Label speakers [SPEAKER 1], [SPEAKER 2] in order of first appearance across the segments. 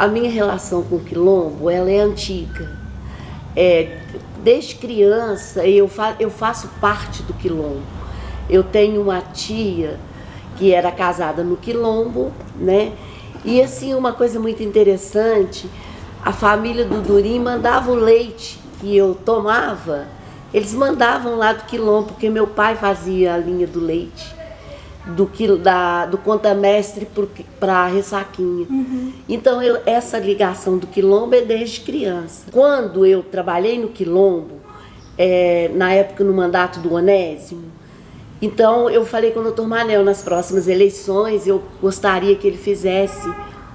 [SPEAKER 1] A minha relação com o quilombo, ela é antiga. Desde criança eu faço parte do quilombo. Eu tenho uma tia que era casada no quilombo, né? E assim, uma coisa muito interessante, a família do Durim mandava o leite que eu tomava, eles mandavam lá do quilombo, porque meu pai fazia a linha do leite, do contamestre para a Ressaquinha. Então essa ligação do quilombo é desde criança. Quando eu trabalhei no quilombo, na época no mandato do Onésimo, então eu falei com o Dr. Manel, nas próximas eleições eu gostaria que ele fizesse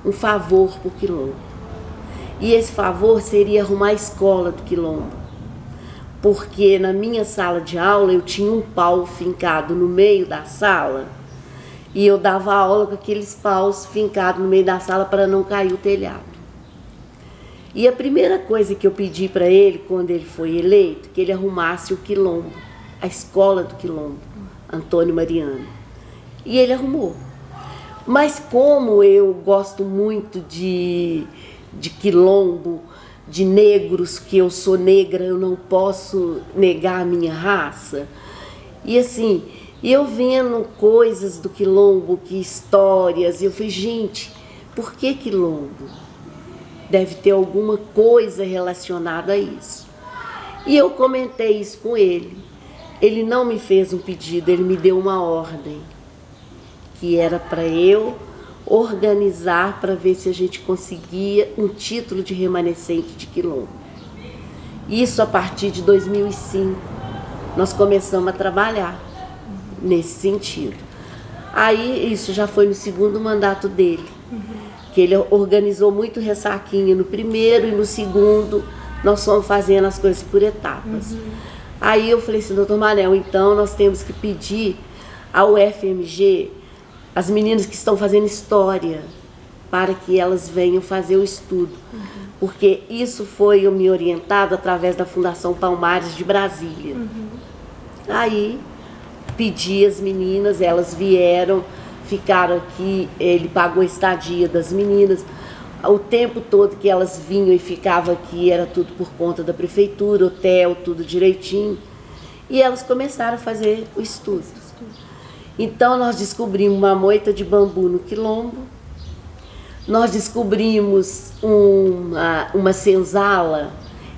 [SPEAKER 1] um favor para o quilombo. E esse favor seria arrumar a escola do quilombo. Porque na minha sala de aula eu tinha um pau fincado no meio da sala e eu dava aula com aqueles paus fincados no meio da sala para não cair o telhado. E a primeira coisa que eu pedi para ele, quando ele foi eleito, que ele arrumasse o quilombo, a escola do quilombo, Antônio Mariano. E ele arrumou. Mas como eu gosto muito de quilombo, de negros, que eu sou negra, eu não posso negar a minha raça. E assim, eu vendo coisas do quilombo, que histórias, eu falei, gente, por que quilombo? Deve ter alguma coisa relacionada a isso. E eu comentei isso com ele. Ele não me fez um pedido, ele me deu uma ordem, que era para eu organizar para ver se a gente conseguia um título de remanescente de quilombo. Isso a partir de 2005, nós começamos a trabalhar nesse sentido. Aí isso já foi no segundo mandato dele, que ele organizou muito Ressaquinha no primeiro e no segundo nós fomos fazendo as coisas por etapas. Aí eu falei assim, Dr. Manel, então nós temos que pedir ao FMG, as meninas que estão fazendo história, para que elas venham fazer o estudo. Porque isso foi me orientado através da Fundação Palmares de Brasília. Aí pedi às meninas, elas vieram, ficaram aqui, ele pagou a estadia das meninas. O tempo todo que elas vinham e ficavam aqui era tudo por conta da prefeitura, hotel, tudo direitinho. E elas começaram a fazer o estudo. Então nós descobrimos uma moita de bambu no quilombo, nós descobrimos uma senzala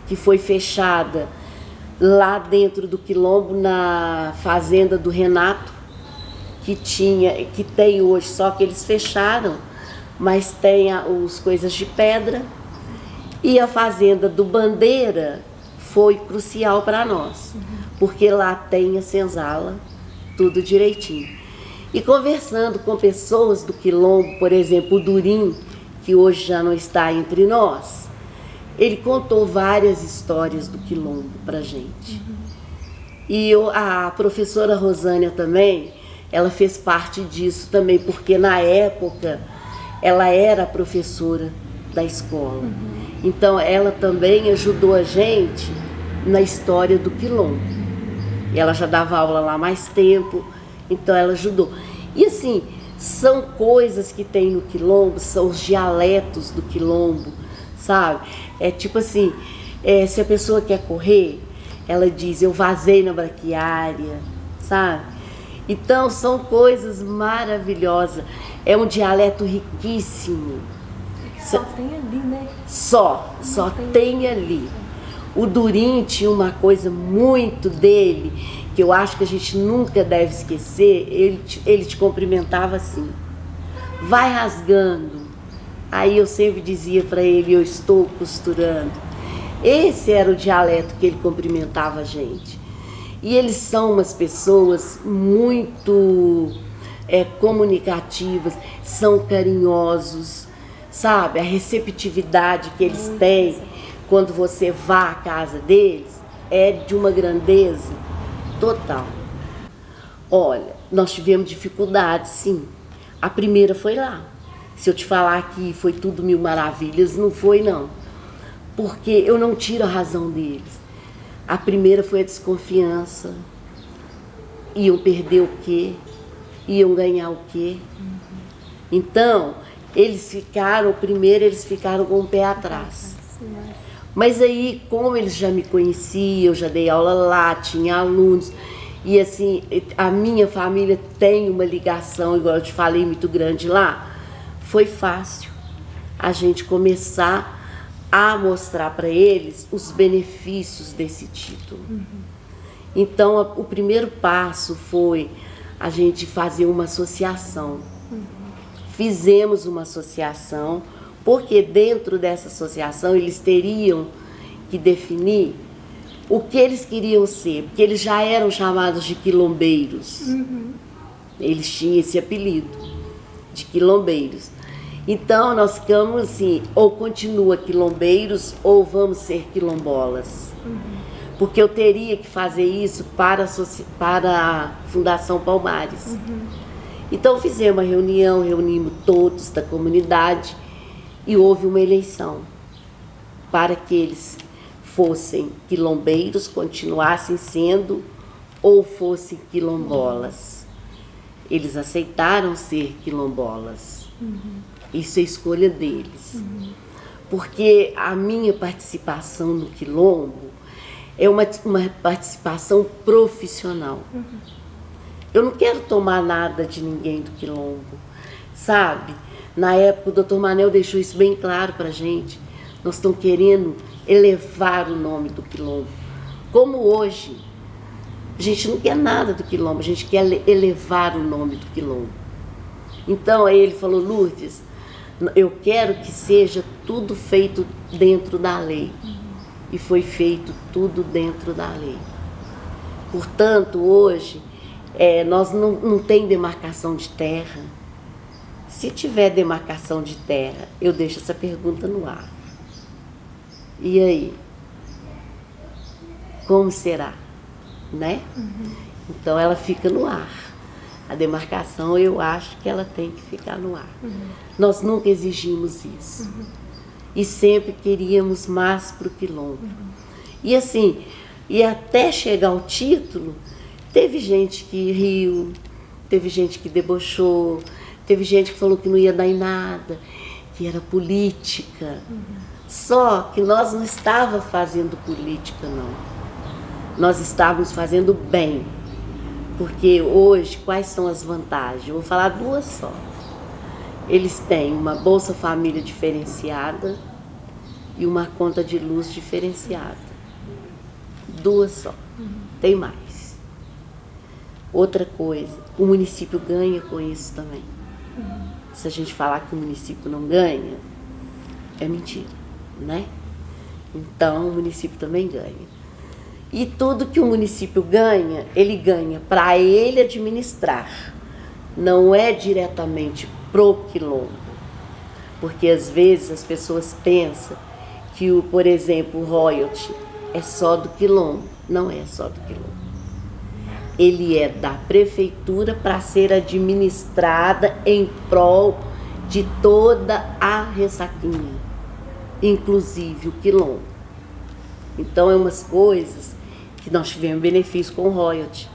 [SPEAKER 1] que foi fechada lá dentro do quilombo, na fazenda do Renato, que tem hoje, só que eles fecharam, mas tem as coisas de pedra. E a fazenda do Bandeira foi crucial para nós, porque lá tem a senzala, tudo direitinho. E conversando com pessoas do quilombo, por exemplo, o Durim, que hoje já não está entre nós, ele contou várias histórias do quilombo pra gente. E a professora Rosânia também, ela fez parte disso também, porque na época ela era professora da escola. Então ela também ajudou a gente na história do quilombo. E ela já dava aula lá há mais tempo, então ela ajudou. E assim, são coisas que tem no quilombo, são os dialetos do quilombo, sabe? É tipo assim, se a pessoa quer correr, ela diz, eu vazei na braquiária, sabe? Então são coisas maravilhosas, é um dialeto riquíssimo.
[SPEAKER 2] Só tem ali, né?
[SPEAKER 1] Só tem ali. O Durim tinha uma coisa muito dele, que eu acho que a gente nunca deve esquecer, ele te cumprimentava assim, vai rasgando. Aí eu sempre dizia para ele, eu estou costurando. Esse era o dialeto que ele cumprimentava a gente. E eles são umas pessoas muito comunicativas, são carinhosos, sabe? A receptividade que eles têm quando você vá à casa deles é de uma grandeza total. Olha, nós tivemos dificuldades, sim. A primeira foi lá. Se eu te falar que foi tudo mil maravilhas, não foi, não. Porque eu não tiro a razão deles. A primeira foi a desconfiança. Iam perder o quê? Iam ganhar o quê? Então, primeiro eles ficaram com o pé atrás. Mas aí, como eles já me conheciam, eu já dei aula lá, tinha alunos, e assim, a minha família tem uma ligação, igual eu te falei, muito grande lá, foi fácil a gente começar a mostrar para eles os benefícios desse título. Então, o primeiro passo foi a gente fazer uma associação. Fizemos uma associação, porque dentro dessa associação eles teriam que definir o que eles queriam ser, porque eles já eram chamados de quilombeiros. Eles tinham esse apelido de quilombeiros. Então nós ficamos assim, ou continua quilombeiros ou vamos ser quilombolas. Porque eu teria que fazer isso para a Fundação Palmares. Então fizemos uma reunião, reunimos todos da comunidade e houve uma eleição para que eles fossem quilombeiros, continuassem sendo, ou fossem quilombolas. Eles aceitaram ser quilombolas. Isso é escolha deles. Porque a minha participação no quilombo é uma participação profissional. Eu não quero tomar nada de ninguém do quilombo, sabe? Na época o doutor Manel deixou isso bem claro para a gente. Nós estamos querendo elevar o nome do quilombo. Como hoje, a gente não quer nada do quilombo, a gente quer elevar o nome do quilombo. Então aí ele falou, Lourdes, eu quero que seja tudo feito dentro da lei. E foi feito tudo dentro da lei. Portanto, hoje, nós não tem demarcação de terra. Se tiver demarcação de terra, eu deixo essa pergunta no ar. E aí? Como será? Né? Então ela fica no ar. A demarcação, eu acho que ela tem que ficar no ar. Nós nunca exigimos isso. E sempre queríamos mais para o quilombo. E assim, e até chegar ao título, teve gente que riu, teve gente que debochou, teve gente que falou que não ia dar em nada, que era política. Só que nós não estávamos fazendo política, não. Nós estávamos fazendo bem. Porque hoje, quais são as vantagens? Eu vou falar duas só. Eles têm uma Bolsa Família diferenciada e uma conta de luz diferenciada. Duas só. Tem mais. Outra coisa, o município ganha com isso também. Se a gente falar que o município não ganha, é mentira, né? Então, o município também ganha. E tudo que o município ganha, ele ganha para ele administrar. Não é diretamente pro quilombo. Porque às vezes as pessoas pensam que, por exemplo, o royalty é só do quilombo. Não é só do quilombo. Ele é da prefeitura para ser administrada em prol de toda a ressaquinha, inclusive o quilombo. Então é umas coisas que nós tivemos benefício com o royalty,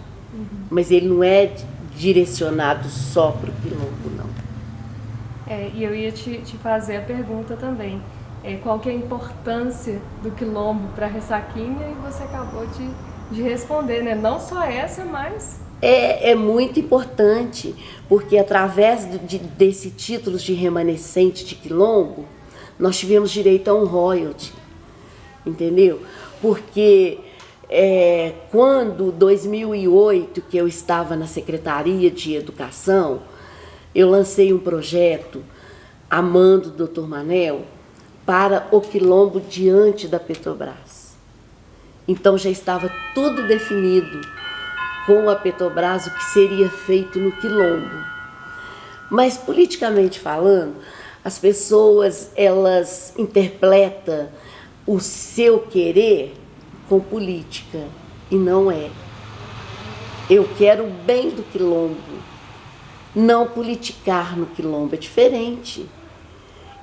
[SPEAKER 1] mas ele não é direcionado só para o quilombo, não.
[SPEAKER 2] E eu ia te fazer a pergunta também. Qual que é a importância do quilombo para a ressaquinha? E você acabou de responder, né? Não só essa, mas...
[SPEAKER 1] É muito importante, porque através desse título de remanescente de quilombo, nós tivemos direito a um royalty, entendeu? Porque quando, 2008, que eu estava na Secretaria de Educação, eu lancei um projeto, a mando do Dr. Manel, para o quilombo diante da Petrobras. Então já estava tudo definido com a Petrobras o que seria feito no quilombo. Mas politicamente falando, as pessoas elas interpretam o seu querer com política e não é. Eu quero o bem do quilombo, não politicar no quilombo, é diferente.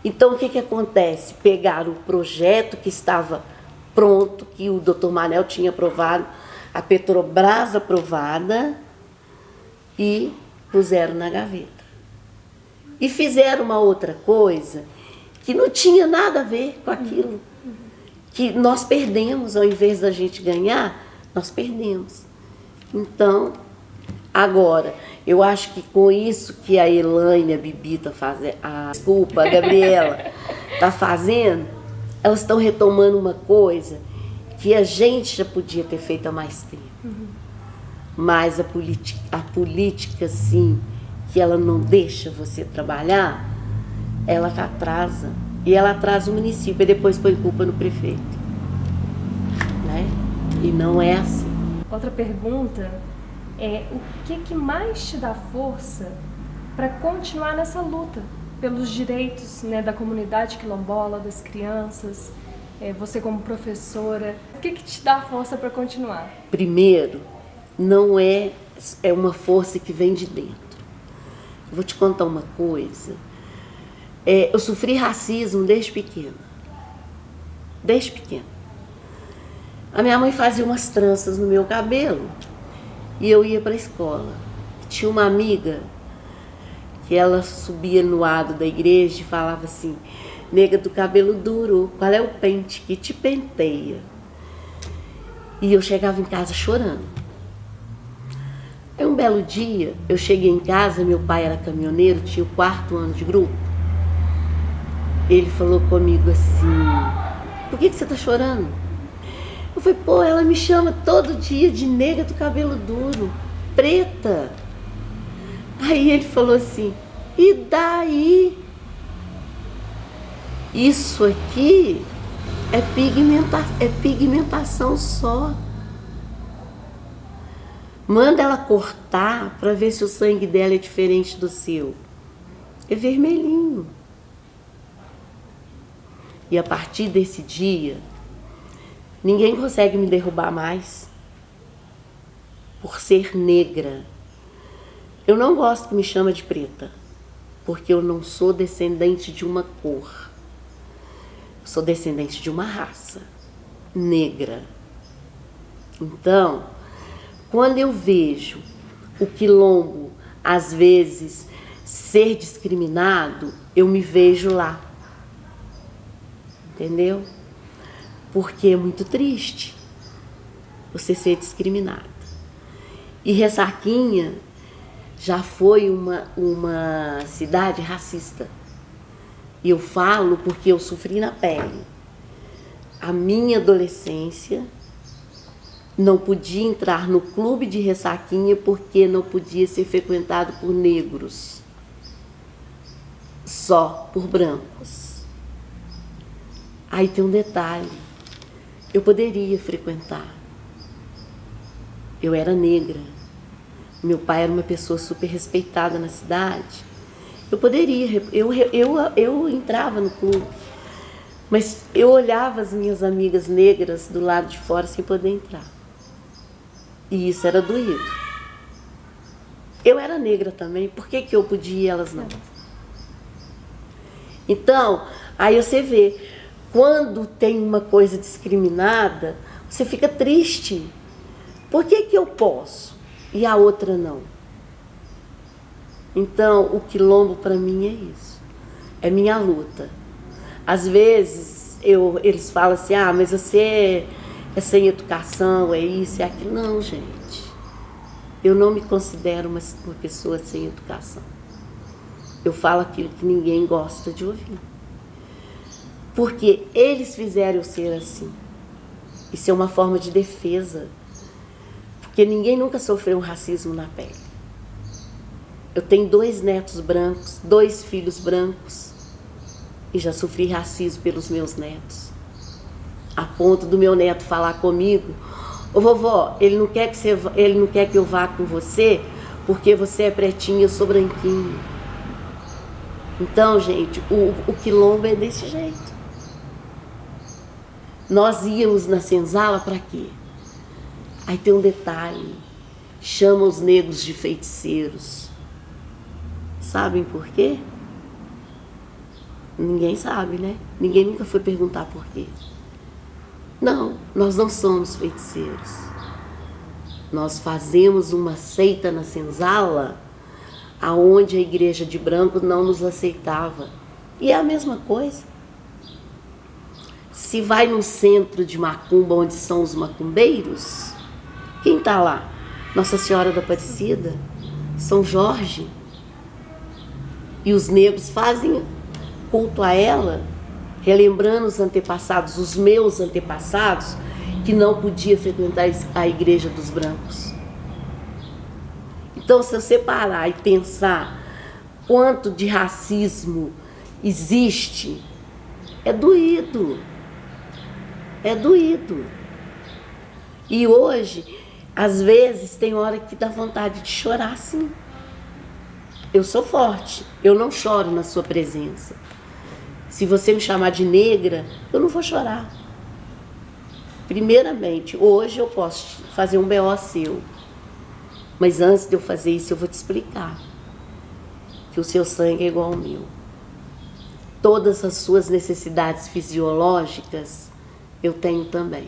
[SPEAKER 1] Então o que acontece? Pegaram o projeto que estava pronto, que o Dr. Manel tinha aprovado, a Petrobras aprovada, e puseram na gaveta. e fizeram uma outra coisa que não tinha nada a ver com aquilo. Que nós perdemos, ao invés da gente ganhar, nós perdemos. Então, agora, eu acho que com isso que a Elaine, a Bibi está fazendo, a Gabriela está fazendo, elas estão retomando uma coisa que a gente já podia ter feito há mais tempo. Mas a política, sim, que ela não deixa você trabalhar, ela atrasa. E ela atrasa o município e depois põe culpa no prefeito. Né? E não é assim.
[SPEAKER 2] Outra pergunta é: o que mais te dá força para continuar nessa luta pelos direitos, né, da comunidade quilombola, das crianças? Você como professora, o que te dá força para continuar?
[SPEAKER 1] Primeiro, não é uma força que vem de dentro. Eu vou te contar uma coisa. Eu sofri racismo desde pequena. Desde pequena. A minha mãe fazia umas tranças no meu cabelo e eu ia para a escola. Tinha uma amiga que ela subia no adro da igreja e falava assim: nega do cabelo duro, qual é o pente que te penteia? E eu chegava em casa chorando. Aí um belo dia, eu cheguei em casa, meu pai era caminhoneiro, tinha o 4º ano de grupo. Ele falou comigo assim: por que você tá chorando? Eu falei: pô, ela me chama todo dia de nega do cabelo duro, preta. Aí ele falou assim: e daí? Isso aqui é pigmentação só. Manda ela cortar para ver se o sangue dela é diferente do seu. É vermelhinho. E a partir desse dia, ninguém consegue me derrubar mais por ser negra. Eu não gosto que me chama de preta, porque eu não sou descendente de uma cor. Eu sou descendente de uma raça negra. Então, quando eu vejo o quilombo, às vezes, ser discriminado, eu me vejo lá. Entendeu? Porque é muito triste você ser discriminado. E Ressaquinha já foi uma cidade racista. E eu falo porque eu sofri na pele. A minha adolescência não podia entrar no clube de Ressaquinha porque não podia ser frequentado por negros, só por brancos. Aí tem um detalhe: eu poderia frequentar. Eu era negra. Meu pai era uma pessoa super respeitada na cidade. Eu poderia, eu entrava no clube, mas eu olhava as minhas amigas negras do lado de fora sem poder entrar. E isso era doído. Eu era negra também, por que eu podia e elas não? Então, aí você vê, quando tem uma coisa discriminada, você fica triste. Por que eu posso e a outra não? Então, o quilombo para mim é isso. É minha luta. Às vezes, eles falam assim: ah, mas você é sem educação, é isso, é aquilo. Não, gente. Eu não me considero uma pessoa sem educação. Eu falo aquilo que ninguém gosta de ouvir. Porque eles fizeram eu ser assim. Isso é uma forma de defesa. Porque ninguém nunca sofreu um racismo na pele. Eu tenho 2 netos brancos, 2 filhos brancos. E já sofri racismo pelos meus netos. A ponto do meu neto falar comigo: ô vovó, ele não quer que eu vá com você porque você é pretinha, eu sou branquinho. Então, gente, o quilombo é desse jeito. Nós íamos na senzala para quê? Aí tem um detalhe: chama os negros de feiticeiros. Sabem por quê? Ninguém sabe, né? Ninguém nunca foi perguntar por quê. Não, nós não somos feiticeiros. Nós fazemos uma seita na senzala aonde a igreja de branco não nos aceitava. E é a mesma coisa. Se vai no centro de macumba, onde são os macumbeiros, quem está lá? Nossa Senhora da Aparecida, São Jorge. E os negros fazem culto a ela, relembrando os antepassados, os meus antepassados, que não podia frequentar a igreja dos brancos. Então, se você parar e pensar quanto de racismo existe, é doído. É doído. E hoje, às vezes, tem hora que dá vontade de chorar, sim. Eu sou forte, eu não choro na sua presença. Se você me chamar de negra, eu não vou chorar. Primeiramente, hoje eu posso fazer um BO seu. Mas antes de eu fazer isso, eu vou te explicar que o seu sangue é igual ao meu. Todas as suas necessidades fisiológicas eu tenho também.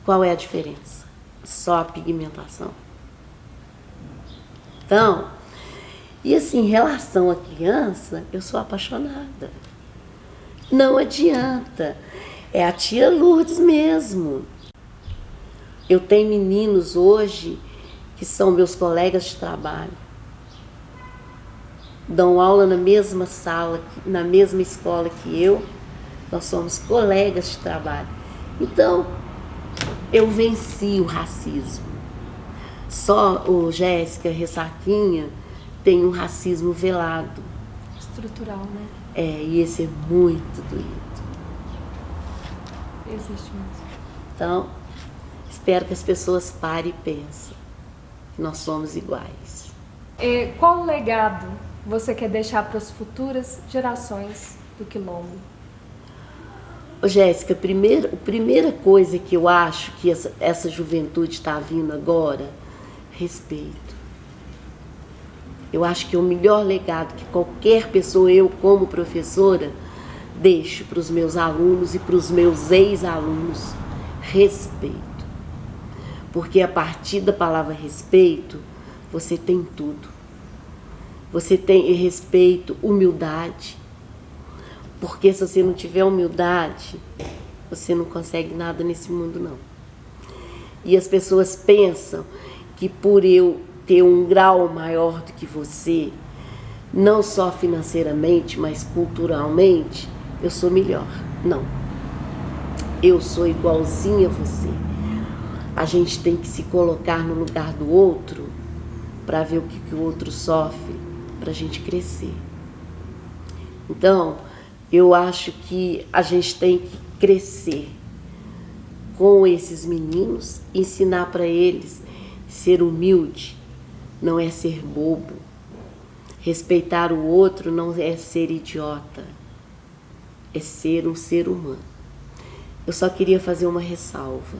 [SPEAKER 1] Qual é a diferença? Só a pigmentação. Então, e assim, em relação à criança, eu sou apaixonada. Não adianta. É a tia Lourdes mesmo. Eu tenho meninos hoje que são meus colegas de trabalho. Dão aula na mesma sala, na mesma escola que eu. Nós somos colegas de trabalho. Então, eu venci o racismo. Só o Jéssica Ressaquinha tem um racismo velado.
[SPEAKER 2] Estrutural, né?
[SPEAKER 1] É, e esse é muito doído.
[SPEAKER 2] Existe mesmo.
[SPEAKER 1] Então, espero que as pessoas parem e pensem que nós somos iguais.
[SPEAKER 2] Qual legado você quer deixar para as futuras gerações do Quilombo?
[SPEAKER 1] Ô, Jéssica, a primeira coisa que eu acho que essa juventude está vindo agora, respeito. Eu acho que é o melhor legado que qualquer pessoa, eu como professora, deixo para os meus alunos e para os meus ex-alunos: respeito. Porque a partir da palavra respeito, você tem tudo. Você tem respeito, humildade. Porque se você não tiver humildade, você não consegue nada nesse mundo, não. E as pessoas pensam que por eu ter um grau maior do que você, não só financeiramente, mas culturalmente, eu sou melhor. Não. Eu sou igualzinha a você. A gente tem que se colocar no lugar do outro para ver o que o outro sofre, para a gente crescer. Então, eu acho que a gente tem que crescer com esses meninos, ensinar para eles ser humilde, não é ser bobo. Respeitar o outro não é ser idiota, é ser um ser humano. Eu só queria fazer uma ressalva.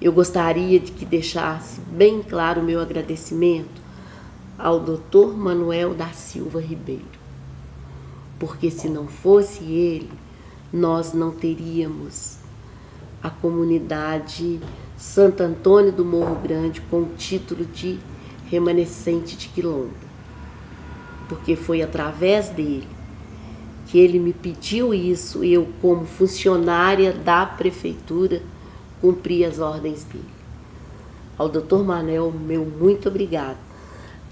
[SPEAKER 1] Eu gostaria de que deixasse bem claro o meu agradecimento ao Dr. Manuel da Silva Ribeiro. Porque se não fosse ele, nós não teríamos a comunidade Santo Antônio do Morro Grande com o título de remanescente de Quilombo. Porque foi através dele que ele me pediu isso e eu, como funcionária da prefeitura, cumpri as ordens dele. Ao Dr. Manuel, meu muito obrigado,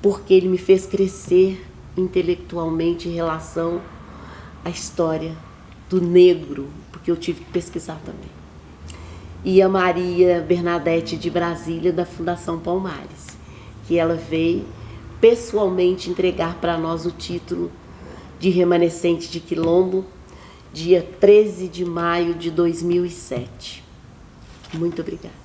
[SPEAKER 1] porque ele me fez crescer intelectualmente em relação à história do negro, porque eu tive que pesquisar também. E a Maria Bernadette de Brasília, da Fundação Palmares, que ela veio pessoalmente entregar para nós o título de remanescente de Quilombo, dia 13 de maio de 2007. Muito obrigada.